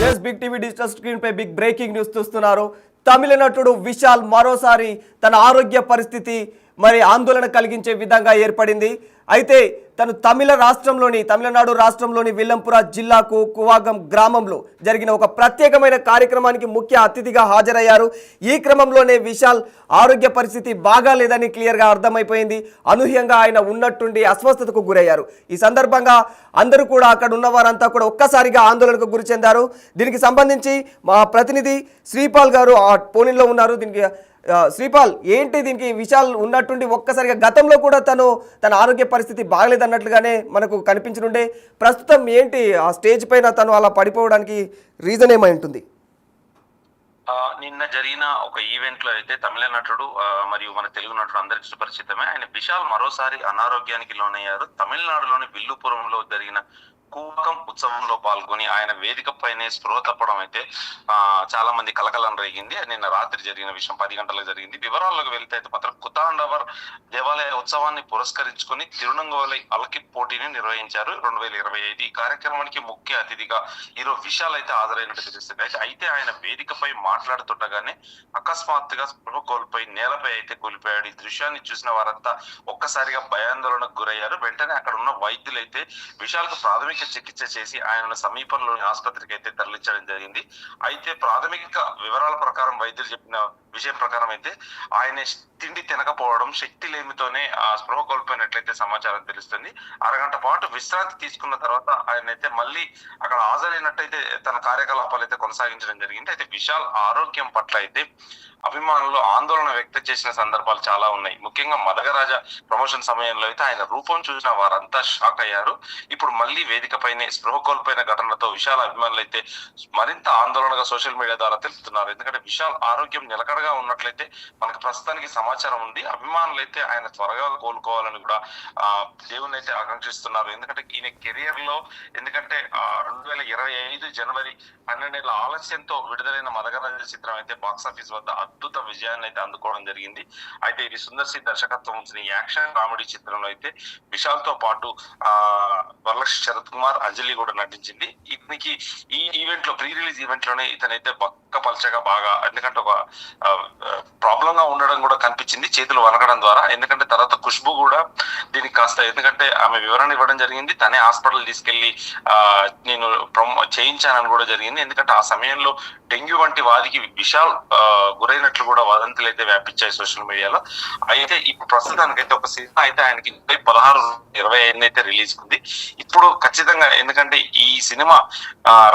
Yes big TV digital screen పై big breaking news చూస్తున్నారు. తమిళ నటుడు విశాల్ మరోసారి తన ఆరోగ్య పరిస్థితి మరి ఆందోళన కలిగించే విధంగా ఏర్పడింది. అయితే తను తమిళనాడు రాష్ట్రంలోని విల్లంపుర జిల్లాకు కువాగం గ్రామంలో జరిగిన ఒక ప్రత్యేకమైన కార్యక్రమానికి ముఖ్య అతిథిగా హాజరయ్యారు. ఈ క్రమంలోనే విశాల్ ఆరోగ్య పరిస్థితి బాగాలేదని క్లియర్గా అర్థమైపోయింది. అనూహ్యంగా ఆయన ఉన్నట్టుండి అస్వస్థతకు గురయ్యారు. ఈ సందర్భంగా అందరూ కూడా అక్కడ ఉన్న వారంతా కూడా ఒక్కసారిగా ఆందోళనకు గురి చెందారు. దీనికి సంబంధించి మా ప్రతినిధి శ్రీపాల్ గారు ఆ ఫోన్లో ఉన్నారు. దీనికి శ్రీపాల్, ఏంటి దీనికి విశాల్ ఉన్నట్టుండి ఒక్కసారిగా గతంలో కూడా తన ఆరోగ్య పరిస్థితి బాగలేదన్నట్లుగానే మనకు కనిపించనుండే, ప్రస్తుతం ఏంటి ఆ స్టేజ్ పైన తను అలా పడిపోవడానికి రీజన్ ఏమై ఉంటుంది? నిన్న జరిగిన ఒక ఈవెంట్ లో అయితే తమిళ నటుడు మరియు మన తెలుగు నటుడు అందరికి సుపరిచితమే ఆయన విశాల్ మరోసారి అనారోగ్యానికి లోనయ్యారు. తమిళనాడులోని విల్లుపురంలో జరిగిన కువాగం ఉత్సవంలో పాల్గొని ఆయన వేదిక పైనే స్పృహ తప్పడం అయితే చాలా మంది కలకలం రేగింది. నిన్న రాత్రి జరిగిన విషయం 10 గంటలకు జరిగింది. వివరాల్లోకి వెళ్తే అయితే మాత్రం కుతాండవర్ దేవాలయ ఉత్సవాన్ని పురస్కరించుకుని తిరునంగోలై అలకి పోటీని నిర్వహించారు 2025. ఈ కార్యక్రమానికి ముఖ్య అతిథిగా ఈరోజు విశాల్ అయితే హాజరైనట్టు తెలుస్తుంది. అయితే ఆయన వేదికపై మాట్లాడుతుండగానే అకస్మాత్తుగా స్పృహ కోల్పోయి నేలపై అయితే కూలిపోయాడు. ఈ దృశ్యాన్ని చూసిన వారంతా ఒక్కసారిగా భయాందోళనకు గురయ్యారు. వెంటనే అక్కడ ఉన్న వైద్యులు అయితే విశాల్ కు ప్రాథమిక చికిత్స చేసి ఆయనను సమీపంలోని ఆసుపత్రికి అయితే తరలించడం జరిగింది. అయితే ప్రాథమిక వివరాల ప్రకారం వైద్యులు చెప్పిన విషయం ప్రకారం అయితే ఆయన తిండి తినకపోవడం, శక్తి లేమితోనే స్పృహ కోల్పోయినట్లయితే సమాచారం తెలుస్తుంది. అరగంట పాటు విశ్రాంతి తీసుకున్న తర్వాత ఆయన అయితే మళ్ళీ అక్కడ హాజరైనట్టయితే తన కార్యకలాపాలు అయితే కొనసాగించడం జరిగింది. అయితే విశాల్ ఆరోగ్యం పట్ల అయితే అభిమానులు ఆందోళన వ్యక్తం చేసిన సందర్భాలు చాలా ఉన్నాయి. ముఖ్యంగా మదగరాజ ప్రమోషన్ సమయంలో అయితే ఆయన రూపం చూసిన వారంతా షాక్ అయ్యారు. ఇప్పుడు మళ్ళీ వేదికపైనే స్పృహ కోల్పోయిన ఘటనతో విశాల్ అభిమానులు అయితే మరింత ఆందోళనగా సోషల్ మీడియా ద్వారా తెలుపుతున్నారు. ఎందుకంటే విశాల్ ఆరోగ్యం నిలకడగా ఉన్నట్లయితే మనకు ప్రస్తుతానికి సమాచారం ఉంది. అభిమానులు అయితే ఆయన త్వరగా కోలుకోవాలని కూడా దేవుని అయితే ఆకాంక్షిస్తున్నారు. ఎందుకంటే ఈయన కెరియర్ లో 2025 జనవరి 12 ఆలస్యంతో విడుదలైన మదగరాజ చిత్రం అయితే బాక్సాఫీస్ వద్ద అద్భుత విజయాన్ని అయితే అందుకోవడం జరిగింది. అయితే ఇది సుందర్ సి దర్శకత్వం ఉంచిన యాక్షన్ కామెడీ చిత్రంలో అయితే విశాల్ తో పాటు వరలక్ష్మి శరత్ కుమార్, అంజలి కూడా నటించింది. ఇతనికి ఈ ఈవెంట్ లో ప్రీ రిలీజ్ ఈవెంట్ లోనే ఇతనైతే బక్క పల్చగా బాగా, ఎందుకంటే ఒక ప్రాబ్లం గా ఉండడం కూడా కనిపించింది చేతులు వనకడం ద్వారా. ఎందుకంటే తర్వాత ఖుష్బు కూడా దీనికి కాస్త, ఎందుకంటే ఆమె వివరణ ఇవ్వడం జరిగింది, తనే హాస్పిటల్ తీసుకెళ్లి నేను చేయించానని కూడా జరిగింది. ఎందుకంటే ఆ సమయంలో డెంగ్యూ వంటి వాదికి విశాల్ గురైనట్లు కూడా వదంతులు అయితే వ్యాపించాయి సోషల్ మీడియాలో. అయితే ఇప్పుడు ప్రస్తుతానికైతే ఒక సినిమా అయితే ఆయనకి 16/25 అయితే రిలీజ్ ఉంది. ఇప్పుడు ఖచ్చితంగా, ఎందుకంటే ఈ సినిమా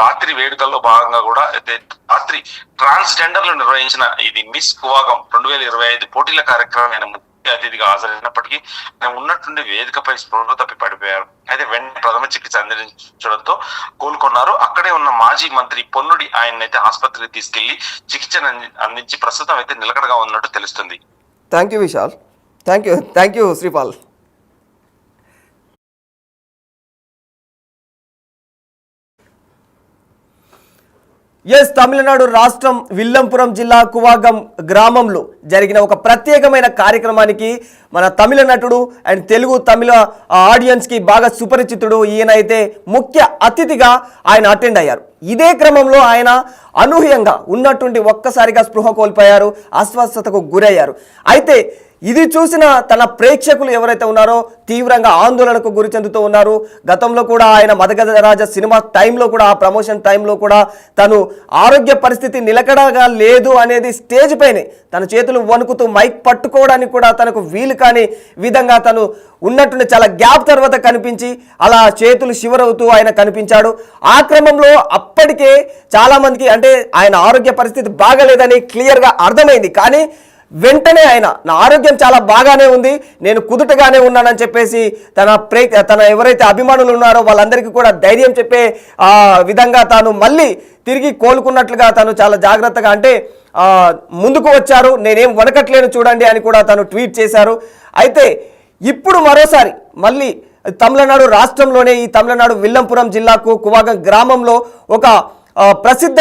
రాత్రి వేడుకల్లో భాగంగా కూడా అయితే రాత్రి ట్రాన్స్జెండర్లు నిర్వహించిన ఇది మిస్ కువాగం 2025 పోటీల కార్యక్రమం ఆయన ముఖ్య అతిథిగా హాజరైనప్పటికీ ఆయన ఉన్నట్టుండి వేదికపై స్పృహ తప్పి పడిపోయారు. అయితే వెంటనే ప్రథమ చికిత్స అందించడంతో కోలుకున్నారు. అక్కడే ఉన్న మాజీ మంత్రి పొన్నుడి ఆయన అయితే ఆసుపత్రికి తీసుకెళ్లి చికిత్సను అందించి ప్రస్తుతం అయితే నిలకడగా ఉన్నట్టు తెలుస్తుంది. Thank you Vishal. Thank you Sripal. ఎస్ తమిళనాడు రాష్ట్రం విల్లంపురం జిల్లా కువాగం గ్రామంలో జరిగిన ఒక ప్రత్యేకమైన కార్యక్రమానికి మన తమిళ నటుడు అండ్ తమిళ ఆడియన్స్కి బాగా సుపరిచితుడు ఈయన అయితే ముఖ్య అతిథిగా ఆయన అటెండ్ అయ్యారు. ఇదే క్రమంలో ఆయన అనూహ్యంగా ఉన్నటువంటి ఒక్కసారిగా స్పృహ కోల్పోయారు, అస్వస్థతకు గురయ్యారు. అయితే ఇది చూసిన తన ప్రేక్షకులు ఎవరైతే ఉన్నారో తీవ్రంగా ఆందోళనకు గురి చెందుతూ ఉన్నారు. గతంలో కూడా ఆయన మదగరాజ సినిమా టైంలో కూడా, ఆ ప్రమోషన్ టైంలో కూడా తను ఆరోగ్య పరిస్థితి నిలకడగా లేదు అనేది స్టేజ్ పైనే తన చేతులు వణుకుతూ మైక్ పట్టుకోవడానికి కూడా తనకు వీలు కాని విధంగా తను ఉన్నట్టుండి చాలా గ్యాప్ తర్వాత కనిపించి అలా చేతులు శివరవుతూ ఆయన కనిపించాడు. ఆ క్రమంలో అప్పటికే చాలామందికి అంటే ఆయన ఆరోగ్య పరిస్థితి బాగలేదని క్లియర్గా అర్థమైంది. కానీ వెంటనే ఆయన నా ఆరోగ్యం చాలా బాగానే ఉంది, నేను కుదుటగానే ఉన్నానని చెప్పేసి తన ఎవరైతే అభిమానులు ఉన్నారో వాళ్ళందరికీ కూడా ధైర్యం చెప్పే విధంగా తాను మళ్ళీ తిరిగి కోలుకున్నట్లుగా తను చాలా జాగ్రత్తగా అంటే ముందుకు వచ్చారు. నేనేం వణకట్లేను చూడండి అని కూడా తను ట్వీట్ చేశారు. అయితే ఇప్పుడు మరోసారి మళ్ళీ తమిళనాడు రాష్ట్రంలోనే ఈ తమిళనాడు విల్లంపురం జిల్లాకు కువాగం గ్రామంలో ఒక ప్రసిద్ధ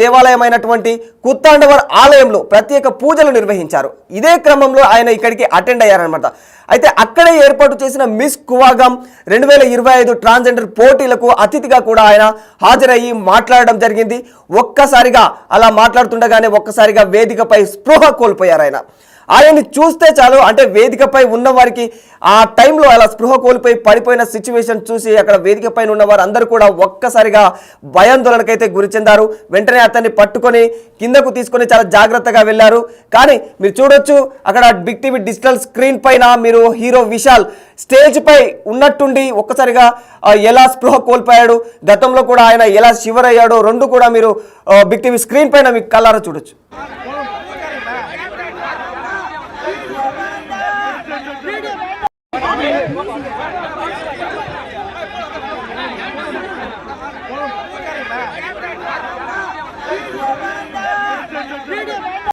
దేవాలయమైనటువంటి కుత్తాండవర్ ఆలయంలో ప్రత్యేక పూజలు నిర్వహించారు. ఇదే క్రమంలో ఆయన ఇక్కడికి అటెండ్ అయ్యారనమాట. అయితే అక్కడే ఏర్పాటు చేసిన మిస్ కువాగం 2025 ట్రాన్స్జెండర్ పోటీలకు అతిథిగా కూడా ఆయన హాజరయ్యి మాట్లాడడం జరిగింది. ఒక్కసారిగా అలా మాట్లాడుతుండగానే ఒక్కసారిగా వేదికపై స్పృహ కోల్పోయారు ఆయన్ని చూస్తే చాలు, అంటే వేదికపై ఉన్న వారికి ఆ టైంలో అలా స్పృహ కోల్పోయి పడిపోయిన సిచ్యువేషన్ చూసి అక్కడ వేదిక పైన ఉన్న వారు అందరూ కూడా ఒక్కసారిగా భయాందోళనకైతే గురి చెందారు. వెంటనే అతన్ని పట్టుకొని కిందకు తీసుకొని చాలా జాగ్రత్తగా వెళ్ళారు. కానీ మీరు చూడొచ్చు అక్కడ బిగ్ టీవీ డిజిటల్ స్క్రీన్ పైన మీరు హీరో విశాల్ స్టేజ్ పై ఉన్నట్టుండి ఒక్కసారిగా ఎలా స్పృహ కోల్పోయాడు, గతంలో కూడా ఆయన ఎలా షివర్ అయ్యాడో రెండు కూడా మీరు బిగ్ టీవీ స్క్రీన్ పైన మీకు కళ్ళారా చూడొచ్చు. Video